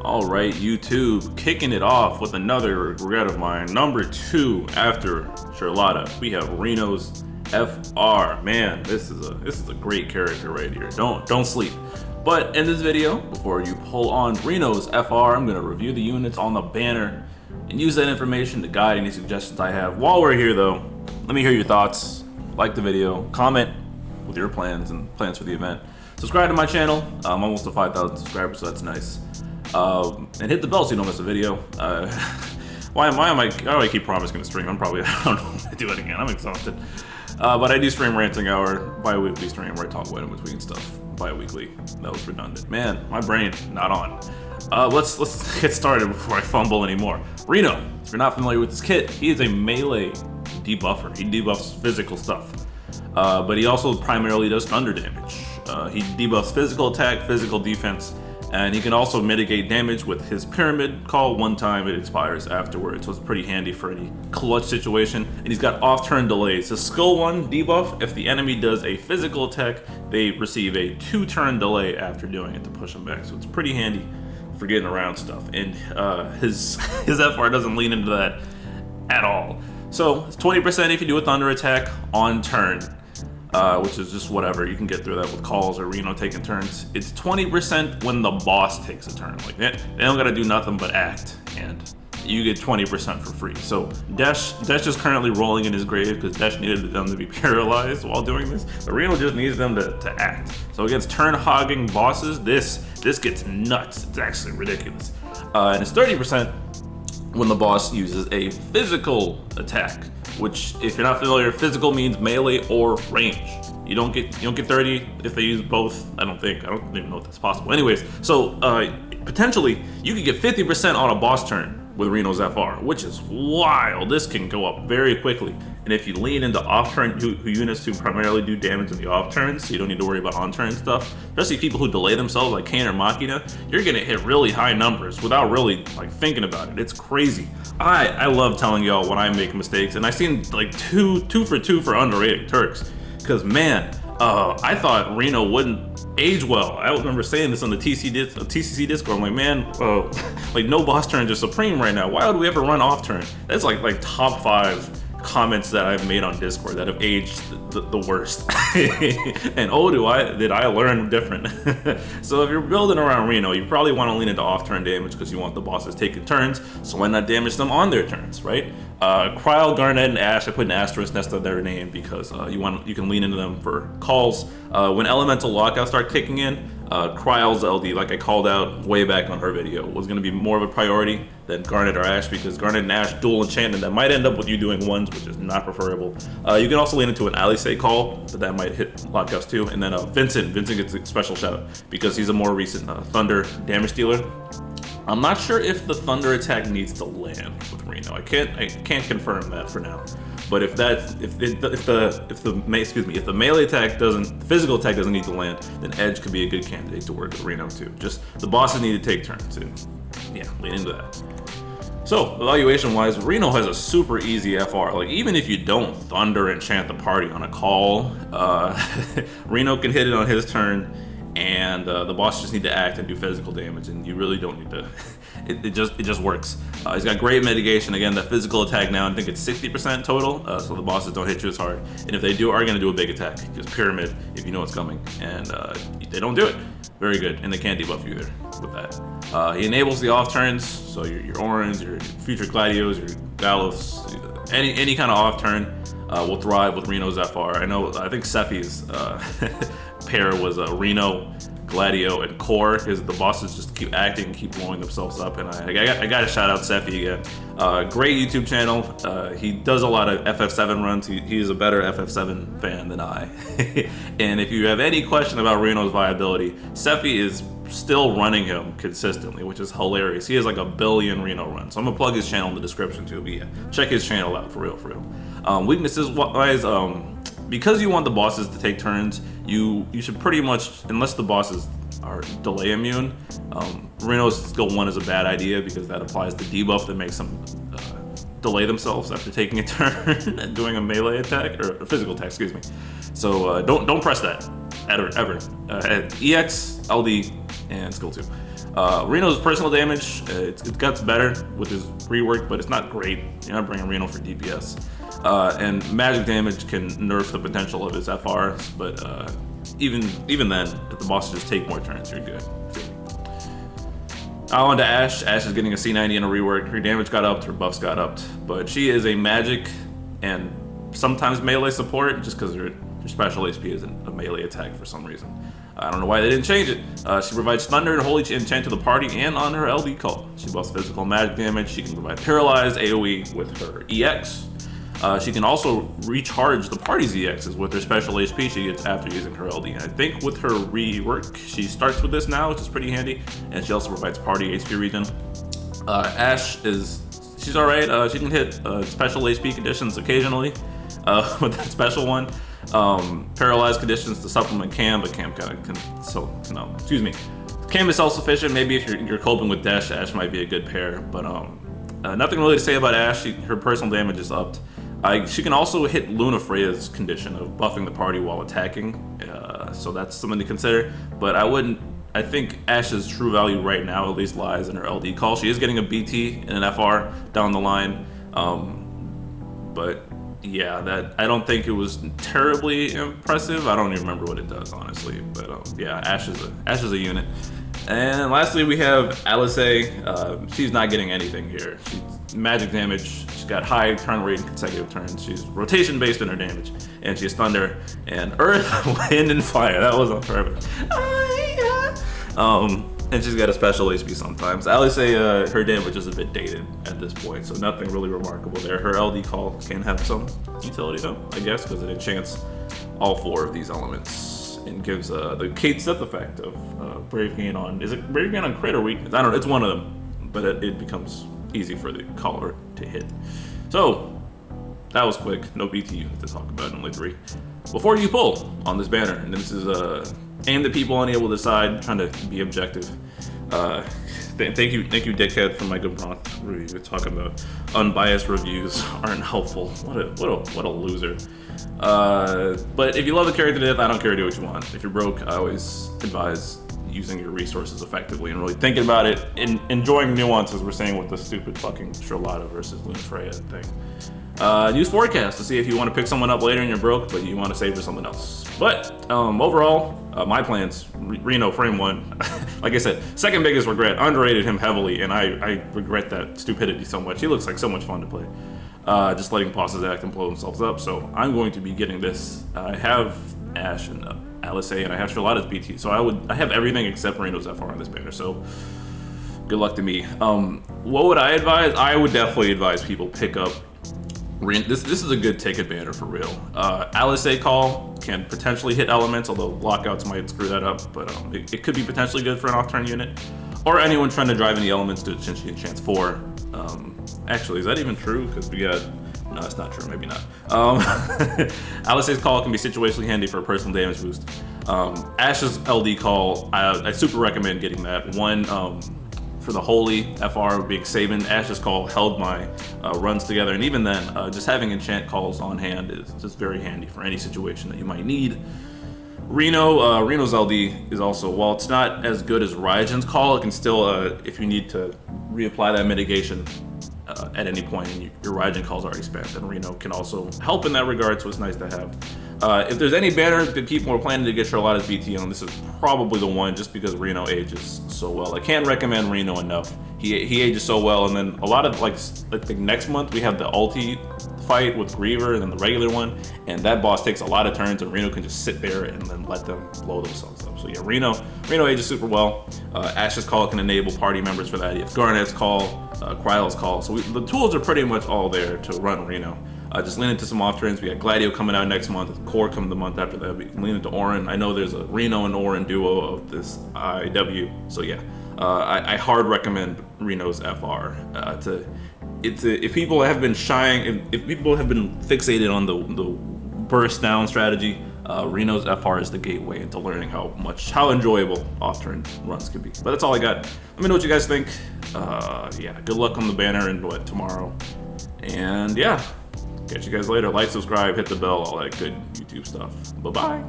Alright, YouTube, kicking it off with another regret of mine. Number 2 after Charlotta, we have Reno's FR. Man, this is a great character right here. Don't sleep. But in this video, before you pull on Reno's FR, I'm gonna review the units on the banner and use that information to guide any suggestions I have. While we're here though, let me hear your thoughts. Like the video, comment with your plans and plans for the event. Subscribe to my channel. I'm almost to 5,000 subscribers, so that's nice. And hit the bell so you don't miss a video. Why do I keep promising to stream? I don't know if I do it again. I'm exhausted. But I do stream Ranting Hour, bi-weekly stream where I talk about in between stuff. Bi-weekly. That was redundant. Man, my brain not on. Let's get started before I fumble anymore. Reno, if you're not familiar with this kit, he is a melee debuffer. He debuffs physical stuff. But he also primarily does thunder damage. He debuffs physical attack, physical defense, and he can also mitigate damage with his pyramid call. One time it expires afterwards, so it's pretty handy for any clutch situation. And he's got off-turn delays. His skill 1 debuff, if the enemy does a physical attack, they receive a 2-turn delay after doing it to push them back. So it's pretty handy for getting around stuff. And his FR doesn't lean into that at all. So it's 20% if you do a thunder attack on turn. Which is just whatever, you can get through that with calls or Reno taking turns. It's 20% when the boss takes a turn. Like they don't gotta do nothing but act, and you get 20% for free. So Dash is currently rolling in his grave because Dash needed them to be paralyzed while doing this. But Reno just needs them to act. So against turn hogging bosses, this gets nuts. It's actually ridiculous. And it's 30% when the boss uses a physical attack, which, if you're not familiar, physical means melee or range. You don't get 30 if they use both. I don't even know if that's possible. Anyways, so potentially you could get 50% on a boss turn with Reno's FR, which is wild. This can go up very quickly. And if you lean into off-turn units who primarily do damage in the off-turns, so you don't need to worry about on-turn stuff, especially people who delay themselves like Kane or Machina, you're gonna hit really high numbers without really like thinking about it. It's crazy. I love telling y'all when I make mistakes, and I've seen like two for 2 for underrated Turks, because man, I thought Reno wouldn't age well. I remember saying this on the TCC Discord. I'm like, man, like no boss turns are supreme right now. Why would we ever run off turn? That's like top 5 comments that I've made on Discord that have aged the worst. And did I learn different. So if you're building around Reno, you probably want to lean into off-turn damage because you want the bosses taking turns, so why not damage them on their turns, right? Kryl, Garnet, and Ashe, I put an asterisk next to their name because you can lean into them for calls. When elemental lockouts start kicking in, Kryl's LD, like I called out way back on her video, was going to be more of a priority than Garnet or Ashe, because Garnet and Ashe dual enchantment that might end up with you doing ones, which is not preferable. You can also lean into an Alisaie call, but that might hit lockouts too. And then Vincent gets a special shout out because he's a more recent thunder damage dealer. I'm not sure if the thunder attack needs to land with Reno. I can't confirm that for now. But if the melee attack physical attack doesn't need to land, then Edge could be a good candidate to work with Reno too. Just the bosses need to take turns, and yeah, lean into that. So evaluation wise, Reno has a super easy FR. Like even if you don't thunder enchant the party on a call, Reno can hit it on his turn, and the boss just need to act and do physical damage, and you really don't need to. It just works. He's got great mitigation. Again, the physical attack now, I think it's 60% total, so the bosses don't hit you as hard. And if they are going to do a big attack, just pyramid if you know it's coming, and they don't do it. Very good, and they can't debuff you either with that. He enables the off turns, so your Orans, your future Gladios, your Gallows, any kind of off turn will thrive with Reno's FR. I think Sephi's pair was Reno, Gladio, and Core, because the bosses just keep acting and keep blowing themselves up. And I got to shout out Sephi again. Great YouTube channel. He does a lot of FF7 runs. He's a better FF7 fan than I. And if you have any question about Reno's viability, Sephi is still running him consistently, which is hilarious. He has like 1 billion Reno runs. So I'm gonna plug his channel in the description too. But yeah, check his channel out for real. Weaknesses wise, because you want the bosses to take turns, you should pretty much, unless the bosses are delay immune, Reno's skill 1 is a bad idea because that applies the debuff that makes them delay themselves after taking a turn and doing a melee attack, or a physical attack, excuse me. So don't press that ever. EX, LD, and skill 2. Reno's personal damage, it gets better with his rework, but it's not great. You're not bringing Reno for DPS. And magic damage can nerf the potential of his FRs, but even then, if the bosses just take more turns, you're good. Now on to Ashe. Ashe is getting a C90 and a rework. Her damage got upped, her buffs got upped, but she is a magic and sometimes melee support just because her special HP isn't a melee attack for some reason. I don't know why they didn't change it. She provides Thunder and Holy Enchant to the party and on her LD call. She buffs physical and magic damage. She can provide Paralyzed AoE with her EX. She can also recharge the party's EXs with her special HP she gets after using her LD. And I think with her rework, she starts with this now, which is pretty handy. And she also provides party HP regen. Ashe she's alright. She can hit special HP conditions occasionally with that special one. Paralyzed conditions to supplement Cam, but Cam Cam is self-sufficient. Maybe if you're coping with Dash, Ashe might be a good pair. But nothing really to say about Ashe. Her personal damage is upped. She can also hit Luna Freya's condition of buffing the party while attacking, so that's something to consider. But I think Ashe's true value right now at least lies in her LD call. She is getting a BT and an FR down the line, but yeah, I don't think it was terribly impressive. I don't even remember what it does, honestly. But yeah, Ashe is a unit. And lastly, we have Alisaie. She's not getting anything here. She's magic damage. She's got high turn rate in consecutive turns. She's rotation based in her damage, and she has Thunder and Earth, Wind, and Fire. That was on purpose. And she's got a special HP sometimes. Alisaie, her damage is a bit dated at this point, so nothing really remarkable there. Her LD call can have some utility though, I guess, because it enchants all 4 of these elements and gives the Kate Sith effect of Brave Gain on. Is it Brave Gain on crit or weakness? I don't know. It's one of them, but it becomes easy for the caller to hit. So that was quick. No BTU to talk about. Only 3. Before you pull on this banner, and this is aimed at people unable to decide, trying to be objective. Thank you, dickhead, for my good broth review. Talking about unbiased reviews aren't helpful. What a loser. But if you love the character to death, I don't care, do what you want. If you're broke, I always advise using your resources effectively and really thinking about it and enjoying nuances. We're saying with the stupid fucking Charlotta versus Luna Freya thing. Use forecast to see if you want to pick someone up later and you're broke, but you want to save for something else. But overall, my plans, Reno frame 1. Like I said, second biggest regret, underrated him heavily, and I regret that stupidity so much. He looks like so much fun to play. Just letting bosses act and blow themselves up. So I'm going to be getting this. I have Ashe and Alisaie, and I have Charlotta's BT. So I have everything except Reno's FR on this banner. So good luck to me. What would I advise? I would definitely advise people pick up. This is a good ticket banner for real. Alisaie call can potentially hit elements, although lockouts might screw that up, but it could be potentially good for an off-turn unit. Or anyone trying to drive in the elements to essentially enchant 4. Actually, is that even true? Because we got... No, it's not true. Maybe not. Alisaie's call can be situationally handy for a personal damage boost. Ashe's LD call, I super recommend getting that. One, for the Holy FR being Sabin, Ashe's call held my runs together, and even then, just having enchant calls on hand is just very handy for any situation that you might need. Reno's LD is also, while it's not as good as Raigen's call, it can still, if you need to reapply that mitigation at any point and your Raigen call's already spent, and Reno can also help in that regard, so it's nice to have. If there's any banner that people are planning to get Charlotta's BT on, this is probably the one, just because Reno ages so well. I can't recommend Reno enough. He ages so well, and then a lot of like the next month we have the ulti fight with Griever and then the regular one, and that boss takes a lot of turns, and Reno can just sit there and then let them blow themselves up. So yeah, Reno ages super well. Ashe's call can enable party members for that. You have Garnet's call, Kryle's call. So the tools are pretty much all there to run Reno. Just lean into some off turns. We got Gladio coming out next month. Core coming the month after that. We can lean into Orin. I know there's a Reno and Orin duo of this IW. So yeah, I hard recommend Reno's FR. If people have been if people have been fixated on the burst down strategy, Reno's FR is the gateway into learning how enjoyable off turn runs can be. But that's all I got. Let me know what you guys think. Yeah, good luck on the banner and tomorrow. And yeah. Catch you guys later. Like, subscribe, hit the bell, all that good YouTube stuff. Bye-bye.